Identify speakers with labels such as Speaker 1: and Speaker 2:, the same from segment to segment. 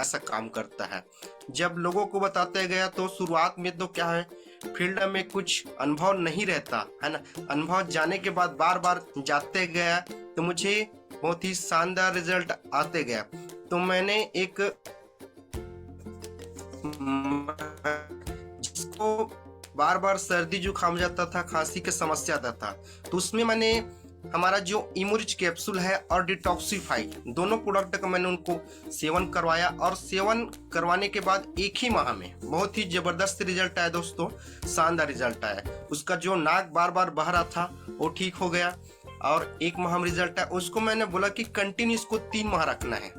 Speaker 1: ऐसा काम करता है। जब लोगों को बताते गया तो शुरुआत में तो क्या है, फील्ड में कुछ अनुभव नहीं रहता है ना। अनुभव जाने के बाद बार बार जाते गया तो मुझे बहुत ही शानदार रिजल्ट आते गया। तो मैंने एक जिसको बार बार सर्दी जुकाम जाता था, खांसी की समस्या आता था, तो उसमें मैंने हमारा जो इमोरिच कैप्सूल है और डिटॉक्सिफाई दोनों प्रोडक्ट का मैंने उनको सेवन करवाया, और सेवन करवाने के बाद एक ही माह में बहुत ही जबरदस्त रिजल्ट आया दोस्तों, शानदार रिजल्ट आया। उसका जो नाक बार बार बह रहा था वो ठीक हो गया, और एक माह में रिजल्ट आया। उसको मैंने बोला कि कंटिन्यू इसको 3 माह रखना है,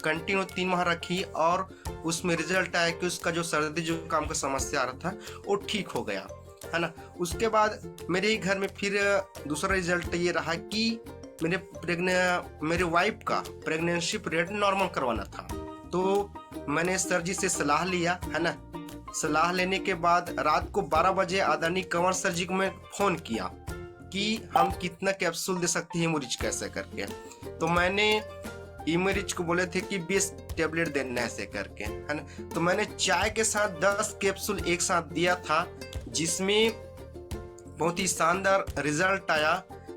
Speaker 1: कंटिन्यू 3 माह रखी, और उसमें रिजल्ट आया कि उसका जो सर्दी जुकाम का समस्या आ रहा था वो ठीक हो गया, है ना। उसके बाद मेरे ही घर में फिर दूसरा रिजल्ट ये रहा कि मेरे वाइफ का प्रेगनेंसी पीरियड नॉर्मल करवाना था। तो मैंने सर जी से सलाह लिया, है ना। सलाह लेने के बाद रात को 12 बजे आदरणीय कंवर सर जी को मैं फोन किया कि हम कितना कैप्सूल दे सकते हैं इमोरिच कैसे करके। तो मैंने इमोरिच को बोले थे कि 20 टेबलेट देना ऐसे करके, है ना। तो मैंने चाय के साथ 10 कैप्सूल एक साथ दिया था, जिसमें बहुत ही शानदार रिजल्ट आया।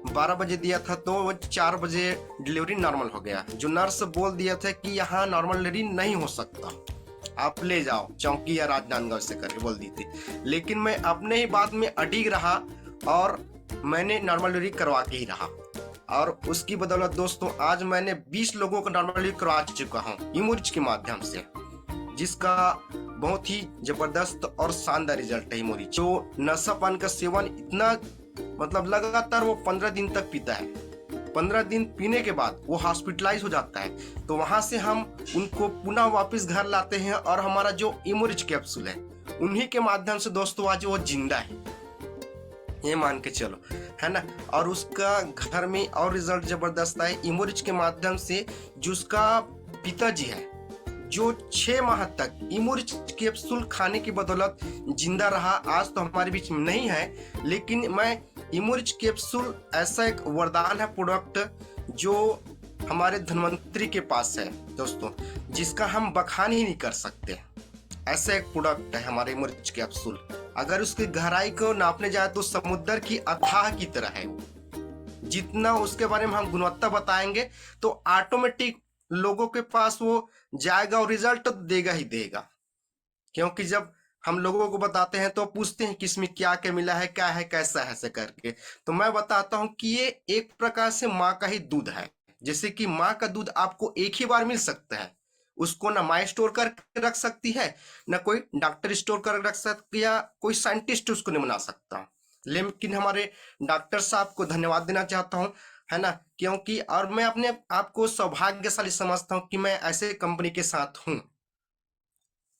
Speaker 1: 12 बजे दिया था तो 4 बजे डिलीवरी नॉर्मल हो गया। जो नर्स बोल दिया था कि यहाँ नॉर्मल डिलीवरी नहीं हो सकता, आप ले जाओ चौकी या राजनांदगांव से करके बोल दी थी। लेकिन मैं अपने ही बात में अडिग रहा और मैंने नॉर्मल डिलीवरी करवा के ही रहा, और उसकी बदौलत दोस्तों आज मैंने 20 लोगों को नॉर्मल डिलीवरी करवा चुका हूँ इमोरिच के माध्यम से, जिसका बहुत ही जबरदस्त और शानदार रिजल्ट है इमोरिच। जो नशापान का सेवन इतना मतलब लगातार वो 15 दिन तक पीता है, 15 दिन पीने के बाद वो हॉस्पिटलाइज हो जाता है, तो वहां से हम उनको पुनः वापस घर लाते हैं, और हमारा जो इमोरिच कैप्सूल है उन्हीं के माध्यम से दोस्तों आज वो जिंदा है, ये मान के चलो, है ना। और उसका घर में और रिजल्ट जबरदस्त है इमोरिच के माध्यम से। जो उसका पिताजी है जो 6 माह तक इमोरिच कैप्सूल खाने की बदौलत जिंदा रहा, आज तो हमारे बीच में नहीं है, लेकिन मैं इमोरिच कैप्सूल ऐसा एक वरदान है प्रोडक्ट जो हमारे धन्वंतरी के पास है दोस्तों, जिसका हम बखान ही नहीं कर सकते। ऐसा एक प्रोडक्ट है हमारे इमोरिच कैप्सूल। अगर उसकी गहराई को नापने जाए तो समुद्र की अथाह की तरह है वो। जितना उसके बारे में हम गुणवत्ता बताएंगे तो ऑटोमेटिक लोगों के पास वो जाएगा और रिजल्ट तो देगा ही देगा। क्योंकि जब हम लोगों को बताते हैं तो पूछते हैं कि इसमें क्या क्या मिला है, क्या है, कैसा है, ऐसे करके। तो मैं बताता हूं कि ये एक प्रकार से माँ का ही दूध है। जैसे कि माँ का दूध आपको एक ही बार मिल सकता है, उसको ना माँ स्टोर करके रख सकती है, ना कोई डॉक्टर स्टोर कर रख सकती, या कोई साइंटिस्ट उसको नहीं बना सकता। लेकिन हमारे डॉक्टर साहब को धन्यवाद देना चाहता हूँ, है ना। क्योंकि और मैं अपने आप को सौभाग्यशाली समझता हूँ कि मैं ऐसे कंपनी के साथ हूँ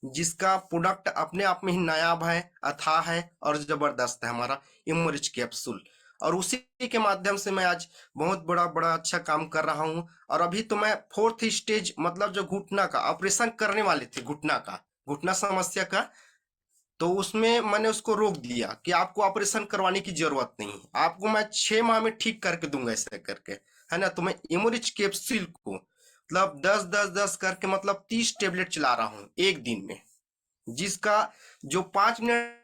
Speaker 1: जिसका प्रोडक्ट अपने आप में ही नायाब है, अथाह है और जबरदस्त है, हमारा इमोरिच कैप्सूल। और उसी के माध्यम से मैं आज बहुत बड़ा बड़ा अच्छा काम कर रहा हूँ। और अभी तो मैं 4th स्टेज मतलब जो घुटना का ऑपरेशन करने वाले थे, घुटना समस्या का, तो उसमें मैंने उसको रोक दिया कि आपको ऑपरेशन करवाने की जरूरत नहीं, आपको मैं 6 माह में ठीक करके दूंगा ऐसे करके, है ना। तो मैं इमोरिच कैप्सूल को मतलब 10 10 10 करके मतलब 30 टेबलेट चला रहा हूँ एक दिन में, जिसका जो 5 मिनट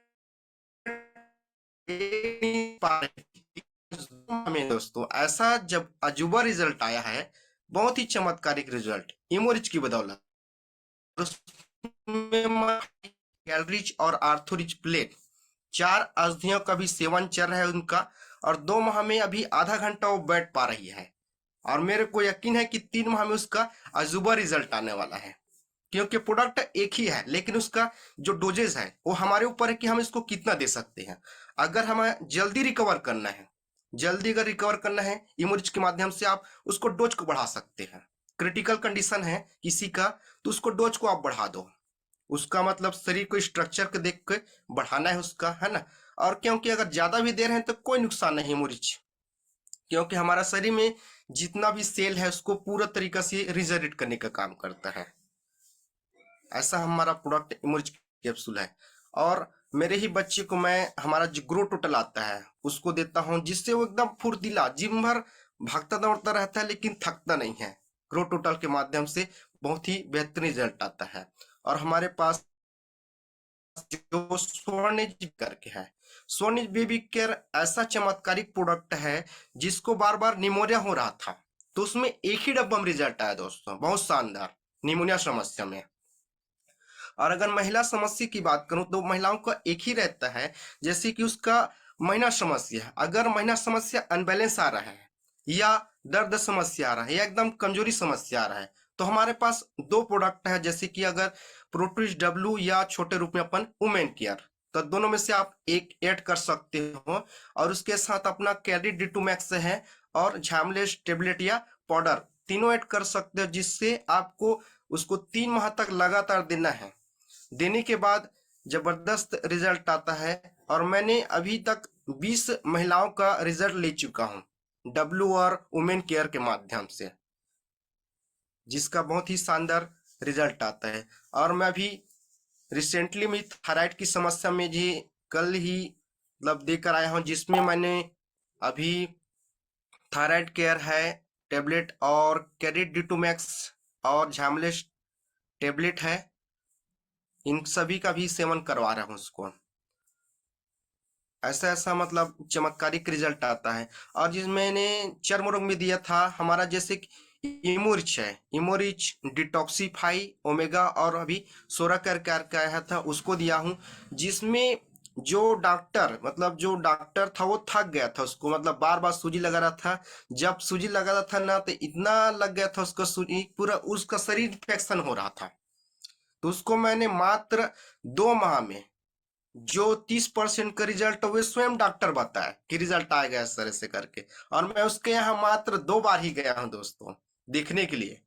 Speaker 1: में दोस्तों ऐसा जब अजूबा रिजल्ट आया है, बहुत ही चमत्कारिक रिजल्ट इमोरिच की बदौलत। कैलरीज और आर्थोरिच प्लेट 4 औषधियों का भी सेवन चल रहा है उनका, और 2 माह में अभी आधा घंटा वो बैठ पा रही है, और मेरे को यकीन है कि 3 माह में उसका अजूबा रिजल्ट आने वाला है। क्योंकि प्रोडक्ट एक ही है, लेकिन उसका जो डोजेज है वो हमारे ऊपर है कि हम इसको कितना दे सकते हैं। अगर हमें जल्दी रिकवर करना है, जल्दी अगर रिकवर करना है इमोरिच के माध्यम से, आप उसको डोज को बढ़ा सकते हैं। क्रिटिकल कंडीशन है किसी का तो उसको डोज को आप बढ़ा दो, उसका मतलब शरीर को स्ट्रक्चर को देख के बढ़ाना है उसका, है ना। और क्योंकि अगर ज्यादा भी दे रहे हैं तो कोई नुकसान नहीं इमोरिच, क्योंकि हमारा शरीर में जितना भी सेल है उसको पूरा तरीका से रिजनरेट करने का काम करता है। ऐसा हमारा प्रोडक्ट इमर्ज कैप्सूल है। और मेरे ही बच्चे को मैं हमारा जो ग्रो टोटल आता है उसको देता हूँ, जिससे वो एकदम फुर्तीला जिम भर भागता दौड़ता रहता है लेकिन थकता नहीं है। ग्रो टोटल के माध्यम से बहुत ही बेहतरीन रिजल्ट आता है। और हमारे पास जो स्वर्णिज करके है, स्वर्णिज बेबी केयर ऐसा चमत्कारिक प्रोडक्ट है जिसको बार बार निमोनिया हो रहा था, तो उसमें एक ही डब्बा में रिजल्ट आया दोस्तों, बहुत शानदार निमोनिया समस्या में। और अगर महिला समस्या की बात करूं तो महिलाओं का एक ही रहता है, जैसे कि उसका महीना समस्या है, अगर महीना समस्या अनबैलेंस आ रहा है या दर्द समस्या आ रहा है या एकदम कमजोरी समस्या आ रहा है, तो हमारे पास दो प्रोडक्ट है, जैसे कि अगर प्रोटीज डब्लू या छोटे रूप में अपन वुमेन केयर, तो दोनों में से आप एक ऐड कर सकते हो। और उसके साथ अपना कैडी D2 मैक्स है और झामलेस टेबलेट या पाउडर, तीनों ऐड कर सकते हो, जिससे आपको उसको 3 माह तक लगातार देना है। देने के बाद जबरदस्त रिजल्ट आता है। और मैंने अभी तक 20 महिलाओं का रिजल्ट ले चुका हूं डब्लू और वुमेन केयर के माध्यम से, जिसका बहुत ही शानदार रिजल्ट आता है। और मैं अभी रिसेंटली में थायराइड की समस्या में जी कल ही मतलब देकर आया हूं, जिसमें मैंने अभी थायराइड केयर है टेबलेट और कैडिट D2 मैक्स और झामलेस टेबलेट है, इन सभी का भी सेवन करवा रहा हूँ उसको। ऐसा ऐसा मतलब चमत्कारिक रिजल्ट आता है। और जिस मैंने चर्म रोग में दिया था हमारा, जैसे इमोरिच है, इमोरिच डिटॉक्सीफाई ओमेगा और अभी 16 करके आया था, उसको दिया हूँ, जिसमें जो डॉक्टर मतलब जो डॉक्टर था वो थक गया था, उसको मतलब बार बार सूजी लगा रहा था। जब सूजी लगा रहा था ना, तो इतना लग गया था उसको सूजी, पूरा उसका शरीर इन्फेक्शन हो रहा था। तो उसको मैंने मात्र 2 माह में जो 30% का रिजल्ट वे स्वयं डॉक्टर बताए कि रिजल्ट आ गया इस तरह से करके। और मैं उसके यहाँ मात्र 2 बार ही गया हूँ दोस्तों देखने के लिए,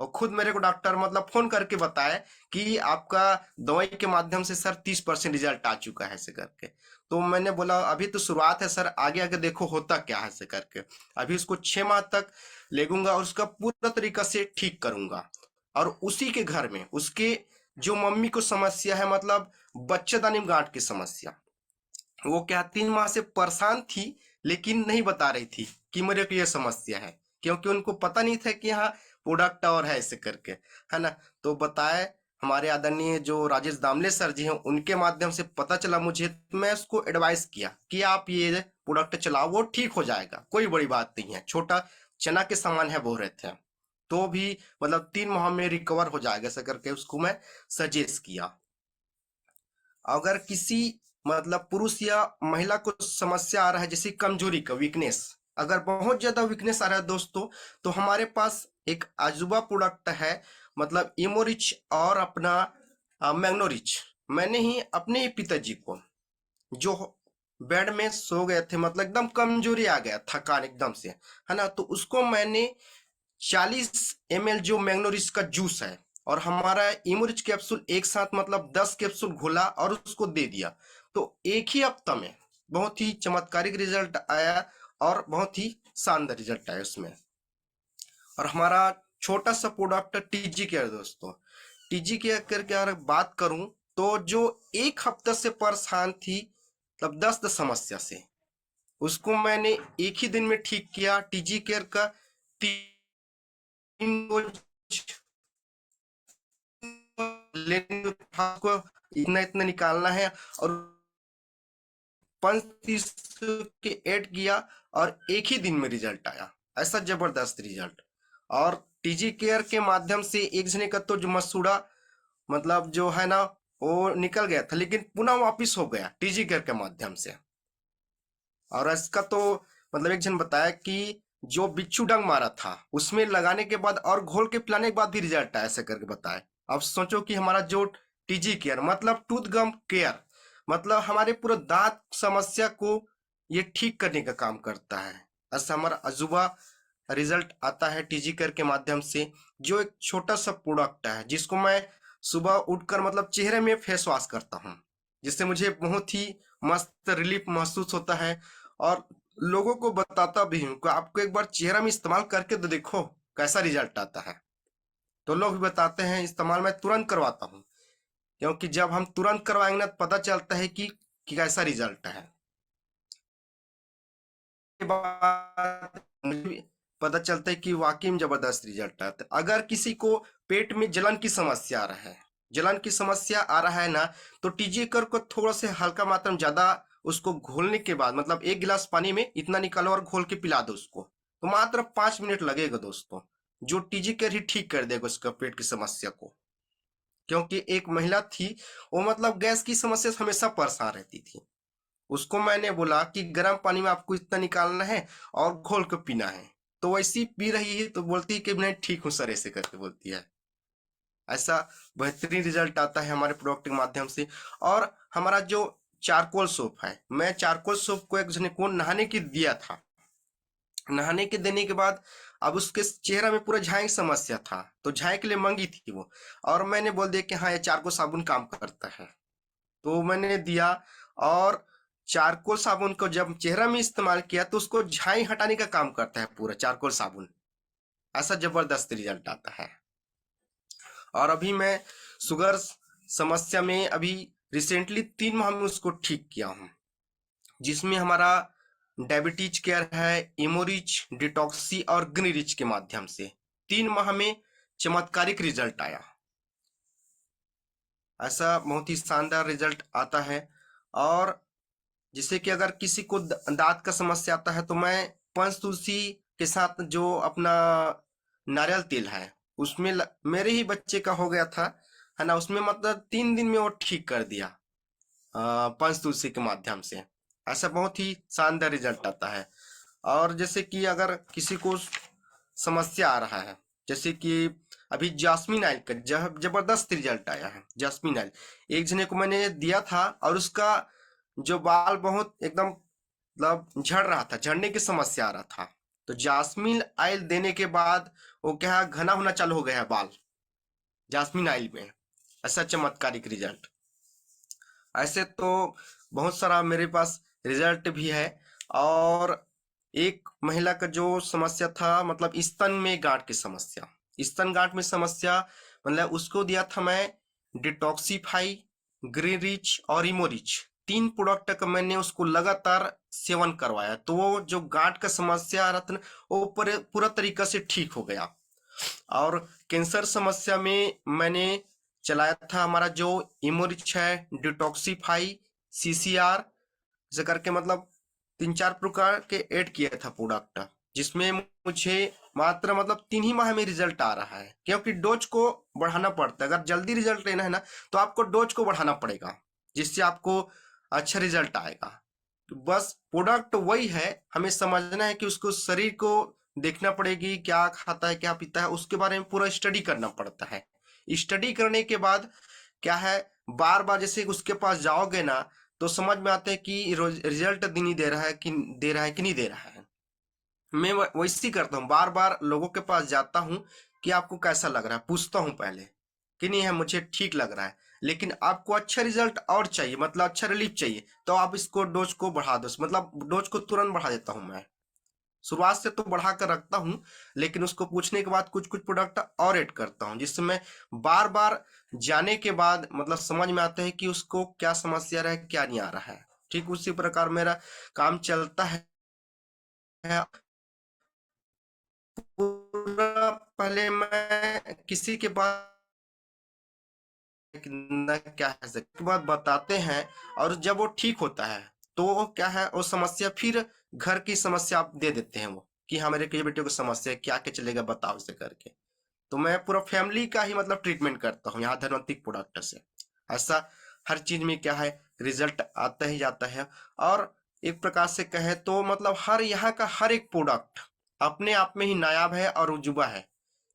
Speaker 1: और खुद मेरे को डॉक्टर मतलब फोन करके बताए कि आपका दवाई के माध्यम से सर 30% रिजल्ट आ चुका है ऐसे करके। तो मैंने बोला अभी तो शुरुआत है सर, आगे आगे देखो होता क्या है ऐसे करके। अभी उसको 6 माह तक लेगूंगा और उसका पूरा तरीका से ठीक करूंगा। और उसी के घर में उसके जो मम्मी को समस्या है, मतलब बच्चेदानी में गांठ की समस्या, वो क्या 3 माह से परेशान थी, लेकिन नहीं बता रही थी कि मेरे को ये समस्या है, क्योंकि उनको पता नहीं था कि हाँ प्रोडक्ट और है ऐसे करके, है ना। तो बताए हमारे आदरणीय जो राजेश दामले सर जी हैं, उनके माध्यम से पता चला मुझे, तो मैं उसको एडवाइस किया कि आप ये प्रोडक्ट चलाओ, वो ठीक हो जाएगा, कोई बड़ी बात नहीं है, छोटा चना के समान है बोल रहे थे। तो भी मतलब 3 माह में रिकवर हो जाएगा ऐसा करके उसको मैं सजेस्ट किया। अगर किसी मतलब पुरुष या महिला को समस्या आ रहा है, जैसे कमजोरी का वीकनेस, अगर बहुत ज्यादा वीकनेस आ रहा है दोस्तों, तो हमारे पास एक अजूबा प्रोडक्ट है, मतलब इमोरिच और अपना मैग्नोरिच। मैंने ही अपने ही पिताजी को, जो बेड में सो गए थे, मतलब एकदम कमजोरी आ गया, थकान एकदम से, है ना, तो उसको मैंने 40 ml जो मैग्नोरिच का जूस है और हमारा इमोरिच कैप्सूल एक साथ मतलब 10 कैप्सूल घोला और उसको दे दिया, तो एक ही हफ्ता में बहुत ही चमत्कारिक रिजल्ट आया और बहुत ही शानदार रिजल्ट आया उसमें। और हमारा छोटा सा प्रोडक्ट टीजी केयर दोस्तों, टीजी केयर करके अगर बात करूं, तो जो एक हफ्ता से परेशान थी मतलब दस्त समस्या से, उसको मैंने एक ही दिन में ठीक किया। टीजी केयर का 3 को इतना इतना निकालना है और 35 के ऐड किया और एक ही दिन में रिजल्ट आया, ऐसा जबरदस्त रिजल्ट। और टीजी केयर के माध्यम से एक जने का तो जो मसूड़ा मतलब जो है ना वो निकल गया था, लेकिन पुनः वापिस हो गया टीजी केयर के माध्यम से। और इसका तो मतलब एक जन बताया कि जो बिच्छू डंग मारा था उसमें लगाने के बाद और घोल के पिलाने के बाद भी रिजल्ट आया ऐसे करके बताए। अब सोचो कि हमारा जो टीजी केयर मतलब टूथ गम केयर, मतलब हमारे पूरे दांत समस्या को ये ठीक करने का काम करता है। ऐसा हमारा अजूबा रिजल्ट आता है टीजी केयर के माध्यम से, जो एक छोटा सा प्रोडक्ट है जिसको मैं सुबह उठकर मतलब चेहरे में फेस वॉश करता हूँ, जिससे मुझे बहुत ही मस्त रिलीफ महसूस होता है। और लोगों को बताता भी हूँ कि आपको एक बार चेहरा में इस्तेमाल करके तो देखो कैसा रिजल्ट आता है। तो लोग भी बताते हैं, इस्तेमाल मैं तुरंत करवाता हूँ, क्योंकि जब हम तुरंत करवाएंगे ना तो पता चलता है कि कैसा रिजल्ट है। के बाद पता चलता है कि वाकई में जबरदस्त रिजल्ट आता है। अगर किसी को पेट में जलन की समस्या आ रहा है, जलन की समस्या आ रहा है ना, तो टीजीकर को थोड़ा से हल्का मात्रा में ज्यादा उसको घोलने के बाद, मतलब 1 गिलास पानी में इतना निकालो और घोल के पिला दो उसको, तो मात्र 5 मिनट लगेगा दोस्तों, जो टीजीकर ही ठीक कर देगा उसका पेट की समस्या को। क्योंकि एक महिला थी, वो मतलब गैस की समस्या से हमेशा परेशान रहती थी। उसको मैंने बोला कि गर्म पानी में आपको इतना निकालना है और घोल के पीना है, तो वैसी पी रही है, तो बोलती है कि मैं ठीक हूँ सर, ऐसे करके बोलती है। ऐसा बेहतरीन रिजल्ट आता है हमारे प्रोडक्ट के माध्यम से। और हमारा जो चारकोल सोप है, मैं चारकोल सोप को एक जने को नहाने के दिया था। नहाने के देने के बाद अब उसके चेहरा में पूरा झाई की समस्या था, तो झाई के लिए मांगी थी वो, और मैंने बोल दिया कि हाँ ये चारकोल साबुन काम करता है, तो मैंने दिया। और चारकोल साबुन को जब चेहरा में इस्तेमाल किया तो उसको झाई हटाने का काम करता है पूरा चारकोल साबुन। ऐसा जबरदस्त रिजल्ट आता है। और अभी मैं शुगर समस्या में अभी रिसेंटली 3 माह में उसको ठीक किया हूँ, जिसमें हमारा डायबिटीज केयर है, इमोरिच, डिटॉक्सी और ग्निरिच के माध्यम से 3 माह में चमत्कारिक रिजल्ट आया। ऐसा बहुत ही शानदार रिजल्ट आता है। और जैसे कि अगर किसी को दांत का समस्या आता है, तो मैं पंच तुलसी के साथ जो अपना नारियल तेल है, उसमें मेरे ही बच्चे का हो गया था, है ना, उसमें मतलब 3 दिन में वो ठीक कर दिया पंच तुलसी के माध्यम से। ऐसा बहुत ही शानदार रिजल्ट आता है। और जैसे कि अगर किसी को समस्या आ रहा है, जैसे कि अभी जास्मिन आयल का जबरदस्त रिजल्ट आया है। जास्मिन आयल एक जने को मैंने दिया था, और उसका जो बाल बहुत एकदम मतलब झड़ रहा था, झड़ने की समस्या आ रहा था, तो जास्मिन ऑयल देने के बाद वो क्या है, घना होना चालू हो गया है बाल जास्मिन ऑयल में। ऐसा चमत्कारिक रिजल्ट। ऐसे तो बहुत सारा मेरे पास रिजल्ट भी है। और एक महिला का जो समस्या था, मतलब स्तन में गांठ की समस्या, स्तन गांठ में समस्या, मतलब उसको दिया था मैं डिटॉक्सीफाई, ग्रीन रिच और इमोरिच, 3 प्रोडक्ट का मैंने उसको लगातार सेवन करवाया, तो वो जो गांठ का समस्या आ रहा था ना, वो पूरा तरीका से ठीक हो गया। और कैंसर समस्या में मैंने चलाया था हमारा जो इमोरिच है, डिटॉक्सीफाई, सीसीआर, ऐसे करके मतलब 3-4 प्रकार के ऐड किया था प्रोडक्ट, जिसमें मुझे मात्र मतलब 3 ही माह में रिजल्ट आ रहा है। क्योंकि डोज को बढ़ाना पड़ता है, अगर जल्दी रिजल्ट लेना है ना, तो आपको डोज को बढ़ाना पड़ेगा, जिससे आपको अच्छा रिजल्ट आएगा। तो बस प्रोडक्ट वही है, हमें समझना है कि उसको शरीर को देखना पड़ेगी, क्या खाता है क्या पीता है, उसके बारे में पूरा स्टडी करना पड़ता है। स्टडी करने के बाद क्या है, बार बार जैसे उसके पास जाओगे ना, तो समझ में आता है कि रिजल्ट नहीं दे रहा है कि नहीं दे रहा है। मैं वैसे ही करता हूँ, बार बार लोगों के पास जाता हूँ कि आपको कैसा लग रहा है, पूछता हूँ पहले कि नहीं है मुझे ठीक लग रहा है, लेकिन आपको अच्छा रिजल्ट और चाहिए, मतलब अच्छा रिलीफ चाहिए, तो आप इसको डोज को बढ़ा दो, मतलब डोज को तुरंत बढ़ा देता हूँ मैं। शुरुआत से तो बढ़ा कर रखता हूँ, लेकिन उसको पूछने के बाद कुछ कुछ प्रोडक्ट और ऐड करता हूँ, जिससे मैं बार बार जाने के बाद मतलब समझ में आता है कि उसको क्या समस्या रहा है, क्या नहीं आ रहा है। ठीक उसी प्रकार मेरा काम चलता है। पूरा पहले मैं किसी के पास ना क्या है के बाद बताते हैं, और जब वो ठीक होता है, तो वो क्या है, वो समस्या फिर घर की समस्या आप दे देते हैं वो, कि हाँ मेरे के बेटे को समस्या है, क्या क्या चलेगा बताओ इसे करके। तो मैं पूरा फैमिली का ही मतलब ट्रीटमेंट करता हूँ यहाँ धनवंतिक प्रोडक्ट से। ऐसा हर चीज में क्या है, रिजल्ट आता ही जाता है। और एक प्रकार से कहे तो मतलब हर यहाँ का हर एक प्रोडक्ट अपने आप में ही नायाब है और उजुबा है।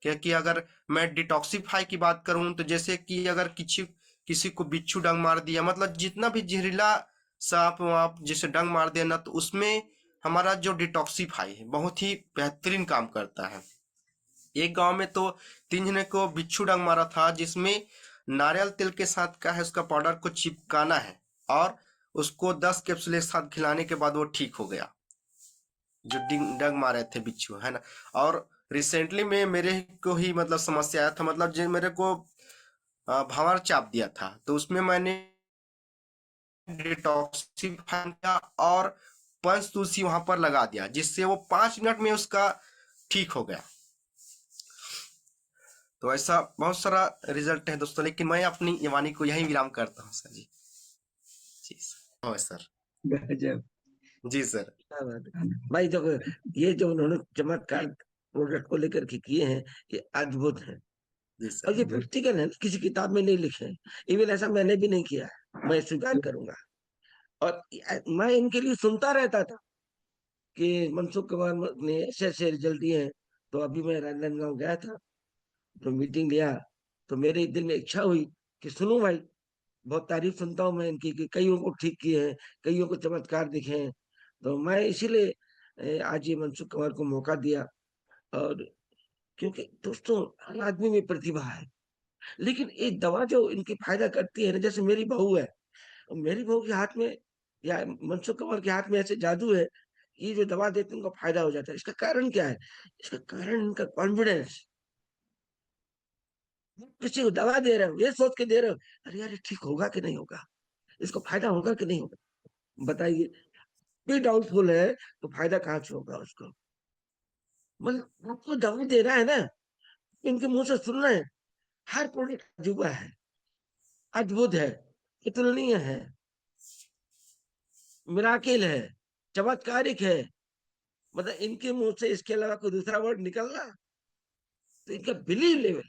Speaker 1: क्योंकि अगर मैं डिटॉक्सीफाई की बात करूं, तो जैसे कि अगर किसी किसी को बिच्छू डंग मार दिया, मतलब जितना भी जहरीला सांप वाप जैसे डंग मार दिया ना, तो उसमें हमारा जो डिटॉक्सीफाई है बहुत ही बेहतरीन काम करता है। एक गांव में तो 3 जने को बिच्छू डंग मारा था, जिसमें नारियल तेल के साथ का है उसका पाउडर को चिपकाना है, और उसको 10 कैप्सूल एक साथ खिलाने के बाद वो ठीक हो गया, जो डंग मारे थे बिच्छू, है ना। और रिसेंटली में मेरे को ही मतलब समस्या आया था, मतलब जो मेरे को भंवर चाप दिया था, तो उसमें मैंने डिटॉक्सिफाई किया और पंच तुलसी वहां पर लगा दिया, जिससे वो 5 मिनट में उसका ठीक हो गया। तो ऐसा बहुत सारा रिजल्ट है दोस्तों, लेकिन मैं अपनी ये वाणी को यही विराम करता हूँ सर जी। जी सर। हाँ सर।
Speaker 2: गजब,
Speaker 1: जी सर।
Speaker 2: क्या बात है भाई। देखो, ये जो उन्होंने चमत्कार प्रोडक्ट को लेकर के किए हैं, ये अद्भुत है।
Speaker 1: जी
Speaker 2: और
Speaker 1: सर।
Speaker 2: ये प्रैक्टिकल है, किसी किताब में नहीं लिखे हैं। इवन ऐसा मैंने भी नहीं किया है, मैं स्वीकार करूंगा। और मैं इनके लिए सुनता रहता था कि मनसुख कुमार ने ऐसे ऐसे रिजल्ट दिए हैं। तो अभी मैं राजनांदगांव गया था, तो मीटिंग लिया, तो मेरे दिल में इच्छा हुई कि सुनूं भाई। बहुत तारीफ सुनता हूं मैं इनकी कि कईयों को ठीक किए हैं, कईयों को चमत्कार दिखे हैं। तो मैं इसीलिए आज ये मनसुख कुमार को मौका दिया। और क्योंकि दोस्तों, हर आदमी में प्रतिभा है, लेकिन एक दवा जो इनकी फायदा करती है ना, जैसे मेरी बहू है, मेरी बहू के हाथ में या मनसुख कुमार के हाथ में ऐसे जादू है, ये जो दवा देते हैं उनका फायदा हो जाता है। इसका कारण क्या है? इसका कारण इनका कॉन्फिडेंस। किसी को दवा दे रहे हो, ये सोच के दे रहे हो, अरे यार ये ठीक होगा कि नहीं होगा, इसको फायदा होगा कि नहीं होगा। बताइए, भी डाउटफुल है तो फायदा कहाँ से होगा उसको। मतलब आपको दवा दे रहा है ना, इनके मुंह से सुन रहे हैं, हर प्रोडक्ट अजूबा है, अद्भुत है, अतुलनीय है, मिराकिल है, चमत्कारिक है। मतलब इनके मुंह से इसके अलावा कोई दूसरा वर्ड निकल रहा, तो इनका बिलीव लेवल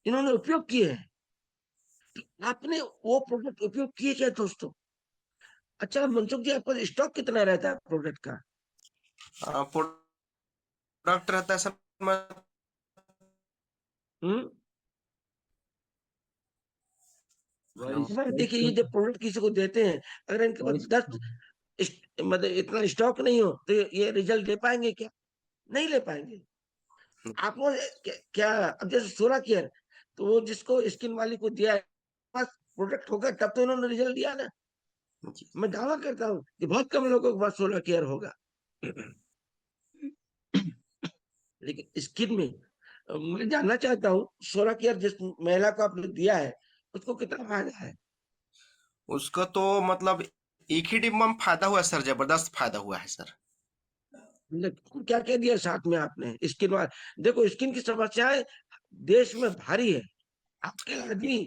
Speaker 2: इन्होंने उपयोग किए हैं। तो आपने वो प्रोडक्ट उपयोग किए क्या दोस्तों? अच्छा मनसुख जी, आपका स्टॉक कितना रहता है प्रोडक्ट का?
Speaker 1: प्रोडक्ट रहता है सर,
Speaker 2: हम्म।
Speaker 3: वॉइस
Speaker 2: इस बार
Speaker 3: वॉइस
Speaker 2: देखिए, ये
Speaker 3: कम
Speaker 2: जब प्रोडक्ट किसी को देते हैं, अगर इनके पास
Speaker 3: वॉइस
Speaker 2: 10 मतलब इतना स्टॉक नहीं हो, तो ये रिजल्ट दे पाएंगे क्या? नहीं ले पाएंगे। आपको क्या अब जैसे 16 केयर, तो वो जिसको स्किन वाली को दिया है, पास प्रोडक्ट होगा तब तो इन्होंने रिजल्ट दिया ना।
Speaker 1: जी।
Speaker 2: मैं दावा करता हूँ कि बहुत कम लोगों के पास 16 केयर होगा। लेकिन स्किन में मैं जानना चाहता हूँ, 16 केयर जिस महिला को आपने दिया है, उसको कितना फायदा है?
Speaker 1: उसका तो मतलब एक ही डिब्बा में फायदा हुआ है सर, जबरदस्त फायदा हुआ है सर।
Speaker 2: मतलब क्या क्या दिया साथ में आपने स्किन वाला? देखो, स्किन की समस्याएं देश में भारी है। आपके आदमी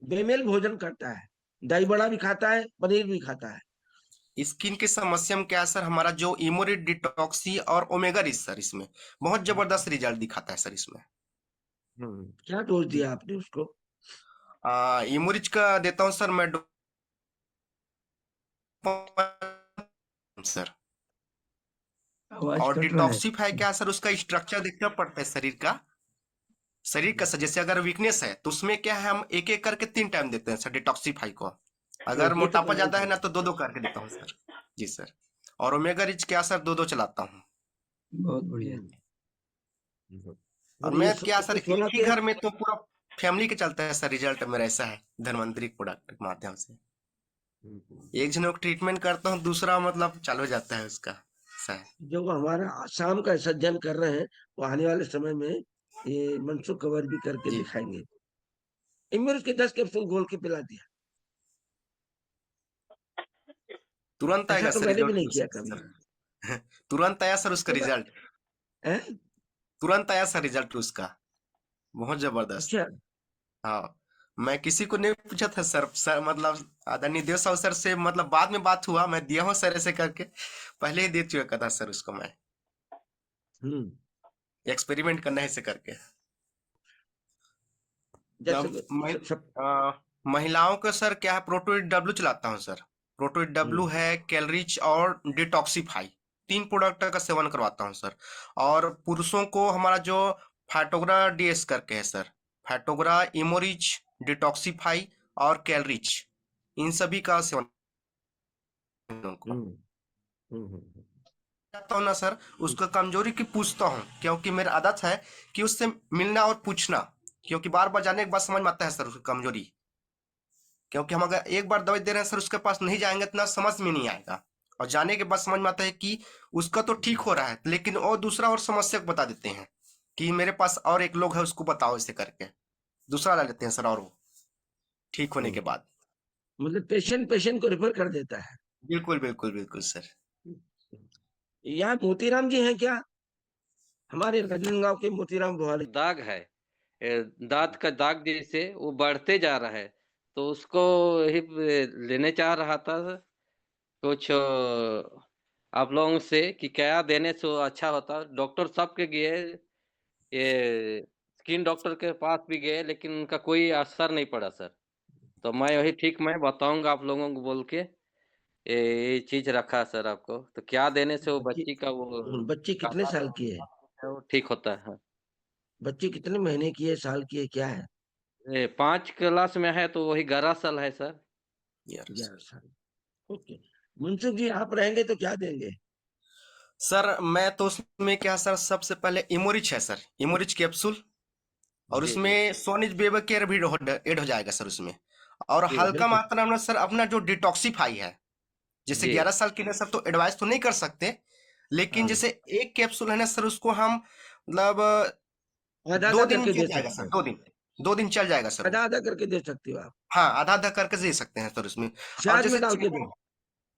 Speaker 2: बेमेल भोजन करता है, दही बड़ा भी खाता है, पनीर भी खाता है।
Speaker 1: स्किन की समस्या में क्या है सर, हमारा जो इम्यूनिटी डिटॉक्सी और ओमेगा रिच सर, इसमें बहुत जबरदस्त रिजल्ट दिखाता है सर इसमें।
Speaker 2: क्या डोज
Speaker 1: जी।
Speaker 2: दिया आपने उसको?
Speaker 1: इमोरिच का देता हूँ सर मैं सर।
Speaker 3: आवाज
Speaker 1: और
Speaker 3: कट रहा है।
Speaker 1: डिटॉक्सिफाई क्या है सर, उसका स्ट्रक्चर देखना पड़ता है शरीर का। शरीर का सर, जैसे अगर वीकनेस है तो उसमें क्या है, हम एक एक करके 3 टाइम देते हैं सर डिटॉक्सिफाई को। अगर
Speaker 2: ये तो
Speaker 1: मोटापा
Speaker 2: कमाल
Speaker 1: ज्यादा
Speaker 2: की
Speaker 1: है ना तो 2-2 करके देता हूँ सर। जी सर। और ओमेगा रिच क्या सर, 2-2 चलाता हूँ।
Speaker 3: बहुत बढ़िया।
Speaker 2: हम्म।
Speaker 1: और
Speaker 2: और ये
Speaker 1: मैं क्या सर,
Speaker 2: इसको
Speaker 1: एक
Speaker 2: 16
Speaker 1: ही
Speaker 2: के।
Speaker 1: घर में तो पूरा फैमिली के चलता है सर, रिजल्ट मेरा ऐसा है धन्वंतरी प्रोडक्ट के माध्यम से। एक जन को ट्रीटमेंट करता हूँ, दूसरा मतलब चालू हो जाता है उसका। ऐसा है।
Speaker 2: जो हमारा शाम का सज्जन कर रहे हैं, वो आने वाले समय में ये मनसुख कवर भी करके
Speaker 1: जी।
Speaker 2: दिखाएंगे। इमर के 10 कैप्सूल घोल के पिला दिया।
Speaker 1: तुरंत
Speaker 2: ऐसा
Speaker 1: आएगा
Speaker 2: तो
Speaker 1: सर
Speaker 2: मैंने भी
Speaker 1: रिजल्ट
Speaker 2: नहीं किया
Speaker 1: उसका
Speaker 2: कभी।
Speaker 1: सर। तुरंत आया सर उसका
Speaker 2: तो
Speaker 1: रिजल्ट।
Speaker 2: है।
Speaker 1: तुरंत आया सर रिजल्ट उसका। बहुत जबरदस्त।
Speaker 2: अच्छा।
Speaker 1: हाँ। मैं किसी को नहीं पूछा था सर, मतलब आदरणीय देव साहू सर से मतलब बाद में बात हुआ, मैं दिया हूँ सर ऐसे करके। पहले ही दे चुका था सर उसको मैं,
Speaker 2: हम्म।
Speaker 1: एक्सपेरिमेंट करना है ऐसे करके।
Speaker 2: जैसे
Speaker 1: अब मैं
Speaker 2: सब।
Speaker 1: महिलाओं का सर क्या है, प्रोटोइड डब्लू चलाता हूँ सर। प्रोटोइड डब्लू
Speaker 2: हम्म।
Speaker 1: है, कैलरिच और डिटॉक्सीफाई, 3 प्रोडक्ट का सेवन करवाता हूँ सर। और पुरुषों को हमारा जो फाइटोग्रा डीएस करके है सर, फाइटोग्रा, इमोरिच, डिटॉक्सीफाई और कैलरिच, इन सभी का सेवन उनको
Speaker 2: हम्म। हम्म।
Speaker 1: करता हूँ ना सर। उसका कमजोरी की पूछता हूँ, क्योंकि मेरी आदत है कि उससे मिलना और पूछना, क्योंकि बार बार जाने के बाद समझ में आता है सर उसकी कमजोरी। क्योंकि हम अगर एक बार दवाई दे रहे हैं सर, उसके पास नहीं जाएंगे इतना समझ में नहीं आएगा। और जाने के बाद समझ में आता है कि उसका तो ठीक हो रहा है, लेकिन और दूसरा और समस्या को बता देते हैं कि मेरे पास और एक लोग है, उसको बताओ ऐसे करके दूसरा ला लेते हैं सर, और वो ठीक होने के
Speaker 2: हम्म।
Speaker 1: बाद।
Speaker 2: मतलब पेशेंट पेशेंट को रेफर कर देता है।
Speaker 1: बिल्कुल बिल्कुल बिल्कुल सर।
Speaker 2: यहाँ मोतीराम जी हैं क्या? हमारे राजनांदगांव के मोतीराम बुहारी
Speaker 4: दाग है, दांत का दाग जैसे वो बढ़ते जा रहा है, तो उसको ही लेने चाह रहा था कुछ आप लोगों से कि क्या देने से वो अच्छा होता। डॉक्टर सब के गए, ये स्किन डॉक्टर के पास भी गए, लेकिन उनका कोई असर नहीं पड़ा सर। तो मैं वही ठीक मैं बताऊंगा आप लोगों को बोल के ये चीज रखा सर आपको। तो क्या देने से वो
Speaker 2: बच्ची
Speaker 4: बच्ची का वो
Speaker 2: बच्ची कितने
Speaker 4: काला
Speaker 2: साल की है?
Speaker 4: वो ठीक होता है।
Speaker 2: बच्ची कितने महीने की है, साल की है, क्या है?
Speaker 4: 5 क्लास में है तो वही 11 साल है सर।
Speaker 2: 11 साल। ओके। मनसुख जी, आप रहेंगे तो क्या देंगे?
Speaker 1: सर मैं तो उसमें क्या सर, सबसे पहले इमोरिच है सर, इमोरिच कैप्सूल। और
Speaker 4: जी जी
Speaker 1: उसमें सोनिज बेबी केयर भी ऐड हो जाएगा सर उसमें। और
Speaker 4: जी
Speaker 1: हल्का
Speaker 2: बिल्कुल।
Speaker 1: मात्रा में सर अपना जो डिटॉक्सिफाई है, जैसे
Speaker 4: जी
Speaker 1: 11 साल के लिए सर तो एडवाइस तो नहीं कर सकते, लेकिन
Speaker 4: हाँ
Speaker 1: जैसे एक कैप्सूल है ना सर, उसको हम मतलब
Speaker 2: आधा
Speaker 1: दो
Speaker 2: आधा
Speaker 1: दिन
Speaker 2: करके
Speaker 1: चल
Speaker 2: दे
Speaker 1: जाएगा
Speaker 2: सकते
Speaker 1: सर,
Speaker 2: हो।
Speaker 1: 2 दिन, 2 दिन चल जाएगा सर वो।
Speaker 2: आधा आधा करके दे सकते हो आप।
Speaker 1: हाँ, आधा आधा करके दे सकते हैं सर उसमें। और
Speaker 2: छाछ में
Speaker 1: जैसे
Speaker 2: डाल के
Speaker 1: चेहरा,
Speaker 2: दो।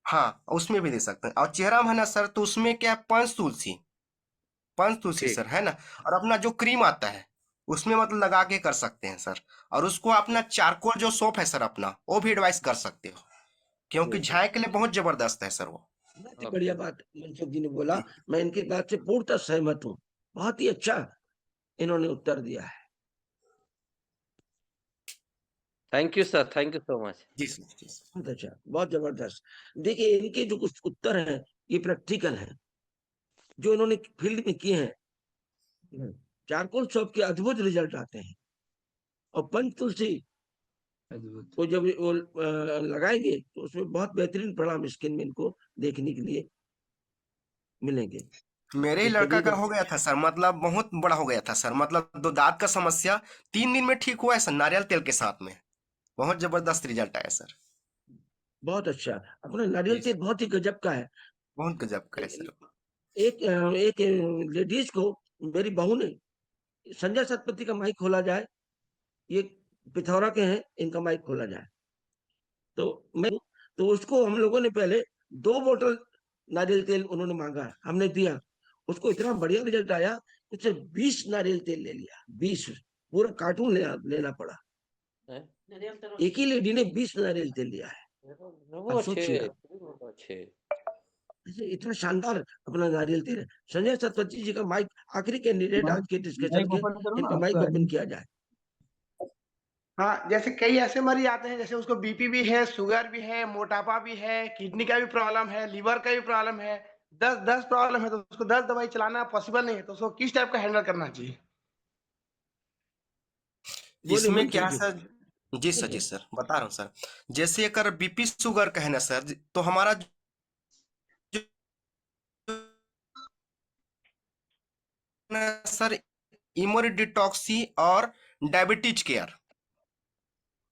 Speaker 1: हाँ उसमें भी दे सकते हैं। और चेहरा में है ना सर, तो उसमें क्या है, पंचतुलसी, पंचतुलसी
Speaker 4: ठीक
Speaker 1: सर है ना। और अपना जो क्रीम आता है उसमें मतलब लगा के कर सकते हैं सर। और उसको अपना चारकोल जो सोप है सर अपना, वो भी एडवाइस कर सकते हो, क्योंकि
Speaker 4: ठीक
Speaker 1: झाई के लिए बहुत जबरदस्त है सर वो।
Speaker 2: बहुत ही बढ़िया
Speaker 4: ओके।
Speaker 2: बात मनसुख जी ने बोला।
Speaker 1: जी
Speaker 2: मैं इनकी बात से पूर्णतः सहमत हूँ। बहुत ही अच्छा इन्होंने उत्तर दिया है।
Speaker 4: Thank you sir, thank you so much.
Speaker 1: जी सर, जी सर।
Speaker 2: बहुत अच्छा, बहुत जबरदस्त। देखिए, इनके जो कुछ उत्तर हैं, ये प्रैक्टिकल हैं, जो इन्होंने फील्ड में किए हैं। चारकोल सोप के अद्भुत रिजल्ट आते हैं। और पंच तुलसी
Speaker 3: अद्भुत।
Speaker 2: को जब वो लगाएंगे तो उसमें बहुत बेहतरीन परिणाम स्किन में इनको देखने के लिए मिलेंगे।
Speaker 1: मेरे ही
Speaker 2: तो
Speaker 1: लड़का
Speaker 2: चलिए
Speaker 1: का हो गया था सर, मतलब बहुत बड़ा हो गया था सर, मतलब दो दांत का समस्या 3 दिन में ठीक हुआ है सर, नारियल तेल के साथ में। बहुत जबरदस्त रिजल्ट आया सर।
Speaker 2: बहुत अच्छा। अपना नारियल
Speaker 1: जी
Speaker 2: तेल
Speaker 1: सर,
Speaker 2: बहुत ही गजब का है।
Speaker 1: बहुत गजब का है सर।
Speaker 2: एक लेडीज को, मेरी बहू ने, संजय सतपथी का माइक खोला जाए, ये पिथौरा के हैं, इनका माइक खोला जाए, तो मैं, तो उसको हम लोगों ने पहले 2 बोतल नारियल तेल उन्होंने मांगा, हमने दिया। उसको इतना बढ़िया रिजल्ट आया, उससे 20 नारियल तेल ले लिया, 20 पूरा कार्टून लेना पड़ा।
Speaker 4: हैं?
Speaker 2: एक ही लेडी ने 20 नारियल तेल लिया है।
Speaker 4: वो
Speaker 2: अब
Speaker 4: अच्छे,
Speaker 2: सोचिए आप,
Speaker 4: वो अच्छे।
Speaker 2: इतना शानदार अपना नारियल तेल है। संजय सतपथी जी का माइक, आखिरी कैंडिडेट
Speaker 3: माइक
Speaker 2: आज के डिस्कशन
Speaker 3: माइक
Speaker 2: के,
Speaker 3: ओपन करो ना
Speaker 2: इनका माइक
Speaker 3: आपका।
Speaker 2: ओपन किया जाए।
Speaker 5: हाँ, जैसे कई ऐसे मरीज आते हैं, जैसे उसको बीपी भी है, शुगर भी है, मोटापा भी है, किडनी का भी प्रॉब्लम है, लीवर का भी प्रॉब्लम है, 10 प्रॉब्लम है, तो उसको 10 दवाई चलाना पॉसिबल नहीं है, तो उसको किस टाइप का हैंडल करना चाहिए?
Speaker 2: बोलिए
Speaker 1: इसमें
Speaker 2: मनसुख
Speaker 1: क्या
Speaker 2: जी।
Speaker 1: सर, जी सर, जी सर, बता रहा हूँ सर। जैसे अगर बीपी शुगर का है ना सर, तो हमारा जो ना सर, इमोरी डिटॉक्सी और डायबिटीज केयर,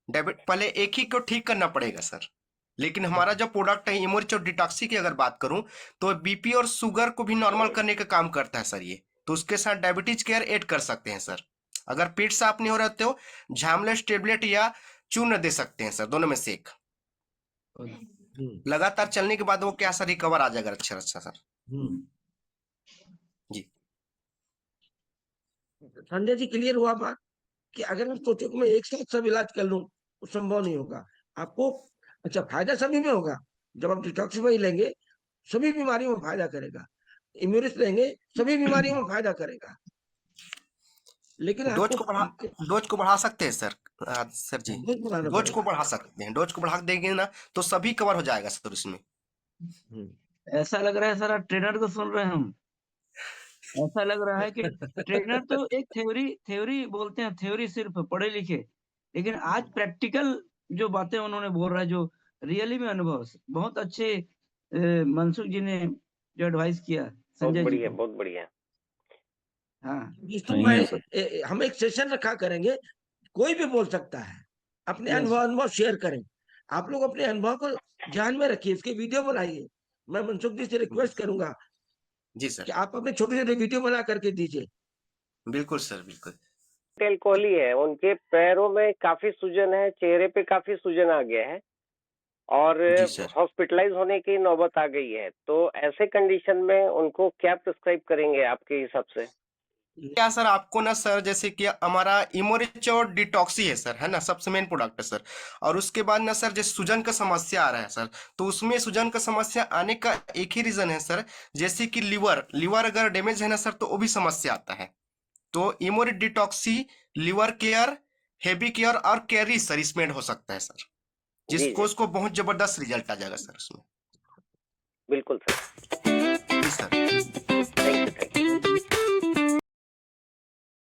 Speaker 1: पहले एक ही को ठीक करना पड़ेगा सर। लेकिन हमारा जो प्रोडक्ट है इमोरिच और डिटॉक्सी की अगर बात करूं, तो बीपी और शुगर को भी नॉर्मल करने का काम करता है सर ये। तो उसके साथ डायबिटीज केयर ऐड कर सकते हैं सर। अगर पेट साफ नहीं हो रहा तो झामलेस टेबलेट या चूर्ण दे सकते हैं सर, दोनों में से एक।
Speaker 2: हम्म
Speaker 1: लगातार चलने के बाद वो क्या सर, रिकवर आ जाएगा अच्छा अच्छा सर।
Speaker 2: हम्म
Speaker 1: जी
Speaker 2: संजय जी, क्लियर हुआ बात? कि अगर आप सोचो कि मैं एक साथ सब इलाज कर लूं, तो संभव नहीं होगा आपको। अच्छा, फायदा सभी में होगा। जब आप डिटॉक्सिफाई लेंगे, सभी बीमारियों में फायदा करेगा। इम्यूनिस्ट लेंगे, सभी बीमारियों में फायदा करेगा। लेकिन
Speaker 1: डोज
Speaker 2: आपको
Speaker 1: को बढ़ा डोज को बढ़ा सकते हैं सर। सर जी,
Speaker 2: डोज बढ़ाना
Speaker 1: डोज को
Speaker 2: पड़ेगा।
Speaker 1: बढ़ा सकते हैं, डोज को बढ़ा देंगे ना तो सभी कवर हो जाएगा सर उसमें।
Speaker 2: हम्म।
Speaker 3: ऐसा लग रहा है सर आप ट्रेनर को सुन रहे हैं हम। ऐसा लग रहा है कि ट्रेनर तो एक थ्योरी थ्योरी बोलते हैं, थ्योरी सिर्फ पढ़े लिखे, लेकिन आज प्रैक्टिकल जो बातें उन्होंने बोल रहा है, जो रियली में अनुभव से बहुत अच्छे। मनसुख जी ने जो एडवाइस किया
Speaker 6: बहुत
Speaker 3: संजय जी
Speaker 6: बढ़िया,
Speaker 3: को।
Speaker 6: बहुत बढ़िया।
Speaker 3: हाँ,
Speaker 2: दोस्तों,
Speaker 3: सही
Speaker 2: मैं
Speaker 3: है सर।
Speaker 2: हम एक सेशन रखा करेंगे, कोई भी बोल सकता है, अपने
Speaker 3: यस।
Speaker 2: अनुभव अनुभव शेयर करें। आप लोग अपने अनुभव को ध्यान में रखिए, इसके वीडियो बनाइए। मैं मनसुख जी से रिक्वेस्ट करूंगा
Speaker 1: जी
Speaker 2: कि
Speaker 1: सर,
Speaker 2: आप अपने छोटे छोटे वीडियो बना करके दीजिए।
Speaker 1: बिल्कुल सर, बिल्कुल।
Speaker 6: अल्कोहल ही है, उनके पैरों में काफी सूजन है, चेहरे पे काफी सूजन आ गया है और
Speaker 1: जी सर,
Speaker 6: हॉस्पिटलाइज होने की नौबत आ गई है। तो ऐसे कंडीशन में उनको क्या प्रिस्क्राइब करेंगे आपके हिसाब से?
Speaker 1: क्या सर आपको ना सर जैसे कि हमारा इमोरिच और डिटॉक्सी है सर, है ना, सबसे मेन प्रोडक्ट है सर। और उसके बाद ना सर जैसे सूजन का समस्या आ रहा है सर, तो उसमें सूजन का समस्या आने का एक ही रीजन है सर, जैसे कि लीवर अगर डैमेज है ना सर तो वो भी समस्या आता है। तो इमोरिच डिटॉक्सी, लिवर केयर, हेवी केयर और कैरी सर इसमें ऐड हो सकता है सर,
Speaker 6: जी
Speaker 1: जिसको
Speaker 6: जी
Speaker 1: उसको बहुत जबरदस्त रिजल्ट आ जाएगा सर उसमें।
Speaker 6: बिल्कुल सर।
Speaker 1: जी सर।